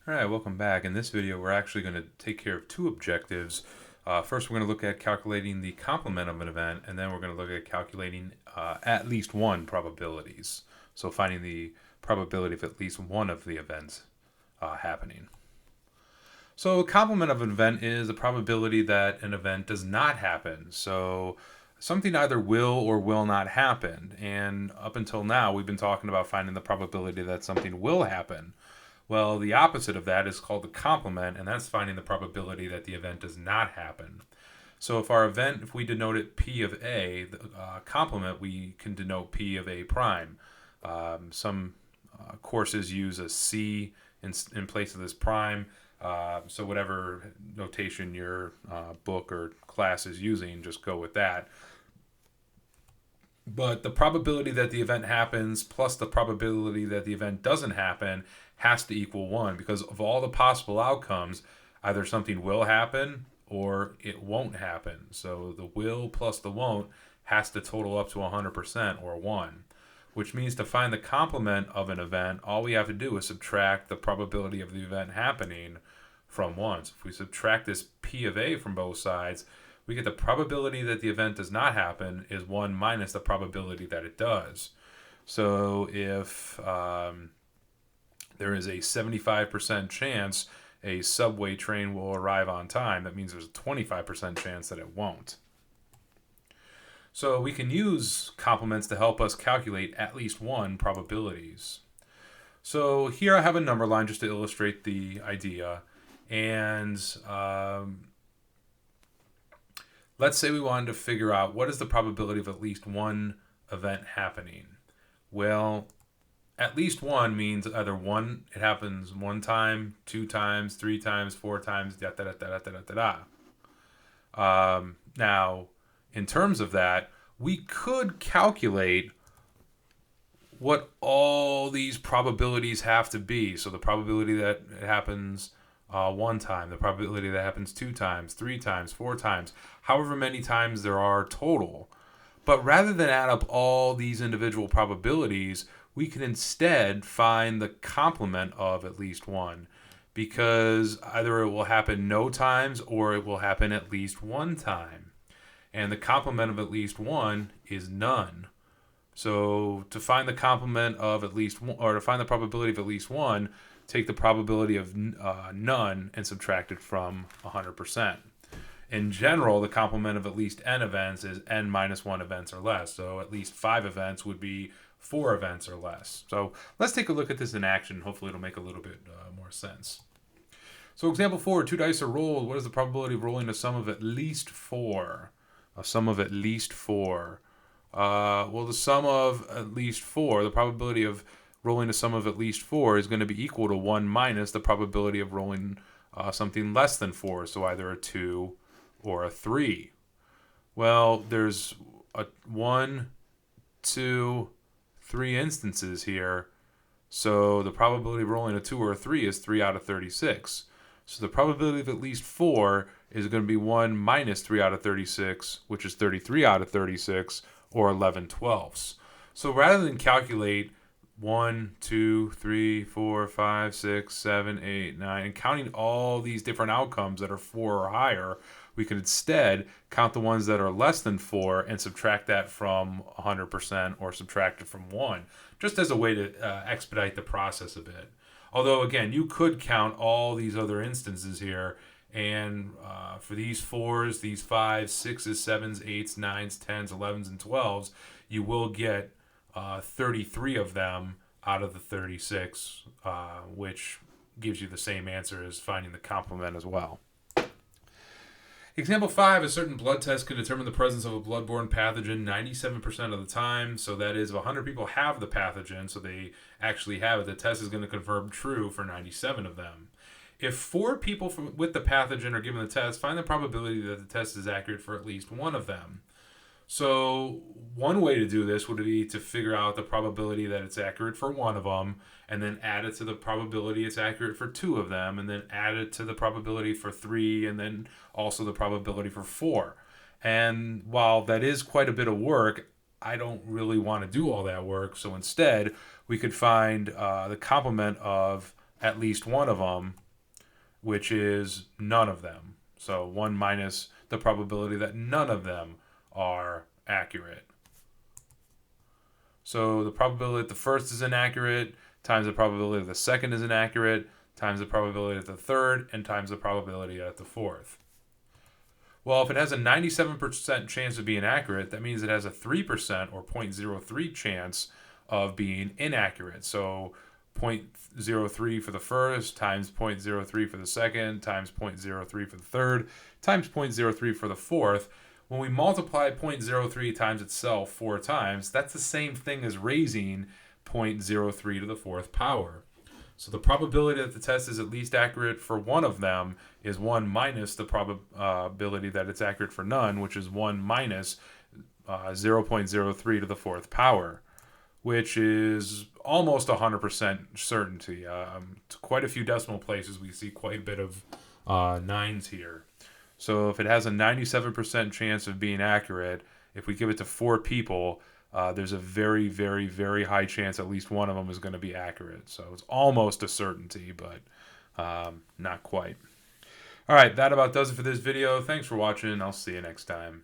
Alright, welcome back. In this video, we're actually going to take care of two objectives. First, we're going to look at calculating the complement of an event, and then we're going to look at calculating at least one probabilities. So finding the probability of at least one of the events happening. So a complement of an event is the probability that an event does not happen. So something either will or will not happen. And up until now, we've been talking about finding the probability that something will happen. Well, the opposite of that is called the complement, and that's finding the probability that the event does not happen. So if we denote it P of A, the complement, we can denote P of A prime. Some courses use a C in place of this prime. So whatever notation your book or class is using, just go with that. But the probability that the event happens plus the probability that the event doesn't happen has to equal 1, because of all the possible outcomes, either something will happen or it won't happen. So the will plus the won't has to total up to 100% or 1, which means to find the complement of an event, all we have to do is subtract the probability of the event happening from 1. So if we subtract this P of A from both sides, we get the probability that the event does not happen is 1 minus the probability that it does. So if there is a 75% chance a subway train will arrive on time, that means there's a 25% chance that it won't. So we can use complements to help us calculate at least one probabilities. So here I have a number line just to illustrate the idea. And let's say we wanted to figure out what is the probability of at least one event happening. Well, at least one means either one, it happens one time, 2 times, 3 times, 4 times, da da da da da da da. Now, in terms of that, we could calculate what all these probabilities have to be. So the probability that it happens one time, the probability that happens 2 times, 3 times, 4 times, however many times there are total. But rather than add up all these individual probabilities, we can instead find the complement of at least one, because either it will happen no times or it will happen at least one time. And the complement of at least one is none. So to find the complement of at least one, or to find the probability of at least one, take the probability of none and subtract it from 100%. In general, the complement of at least n events is n minus 1 events or less. So at least 5 events would be 4 events or less. So let's take a look at this in action. Hopefully it'll make a little bit more sense. So example 4, 2 dice are rolled. What is the probability of rolling a sum of at least 4? A sum of at least 4. Well, the sum of at least 4, the probability of rolling a sum of at least 4 is going to be equal to 1 minus the probability of rolling something less than 4. So either a 2 or a 3. Well, there's a 1, 2, 3 instances here. So the probability of rolling a 2 or a 3 is 3 out of 36. So the probability of at least 4 is going to be 1 minus 3 out of 36, which is 33 out of 36, or 11/12. So rather than calculate 1, 2, 3, 4, 5, 6, 7, 8, 9, and counting all these different outcomes that are 4 or higher, we could instead count the ones that are less than 4 and subtract that from 100% or subtract it from 1, just as a way to expedite the process a bit. Although, again, you could count all these other instances here, and for these 4s, these 5s, 6s, 7s, 8s, 9s, 10s, 11s, and 12s, you will get 33 of them out of the 36, which gives you the same answer as finding the complement as well. Example 5, a certain blood test can determine the presence of a bloodborne pathogen 97% of the time. So that is, if 100 people have the pathogen, so they actually have it, the test is going to confirm true for 97 of them. If 4 people with the pathogen are given the test, find the probability that the test is accurate for at least one of them. So one way to do this would be to figure out the probability that it's accurate for one of them, and then add it to the probability it's accurate for 2 of them, and then add it to the probability for 3, and then also the probability for 4. And while that is quite a bit of work, I don't really want to do all that work. So instead, we could find the complement of at least one of them, which is none of them. So 1 minus the probability that none of them are accurate. So the probability that the first is inaccurate times the probability that the second is inaccurate times the probability that the third and times the probability that the fourth. Well, if it has a 97% chance of being accurate, that means it has a 3% or 0.03 chance of being inaccurate. So 0.03 for the first times 0.03 for the second times 0.03 for the third times 0.03 for the fourth. When we multiply 0.03 times itself 4 times, that's the same thing as raising 0.03 to the fourth power. So the probability that the test is at least accurate for one of them is 1 minus the probability that it's accurate for none, which is 1 minus 0.03 to the fourth power, which is almost 100% certainty. Quite a few decimal places we see quite a bit of nines here. So if it has a 97% chance of being accurate, if we give it to 4 people, there's a very, very, very high chance at least one of them is going to be accurate. So it's almost a certainty, but not quite. All right, that about does it for this video. Thanks for watching. I'll see you next time.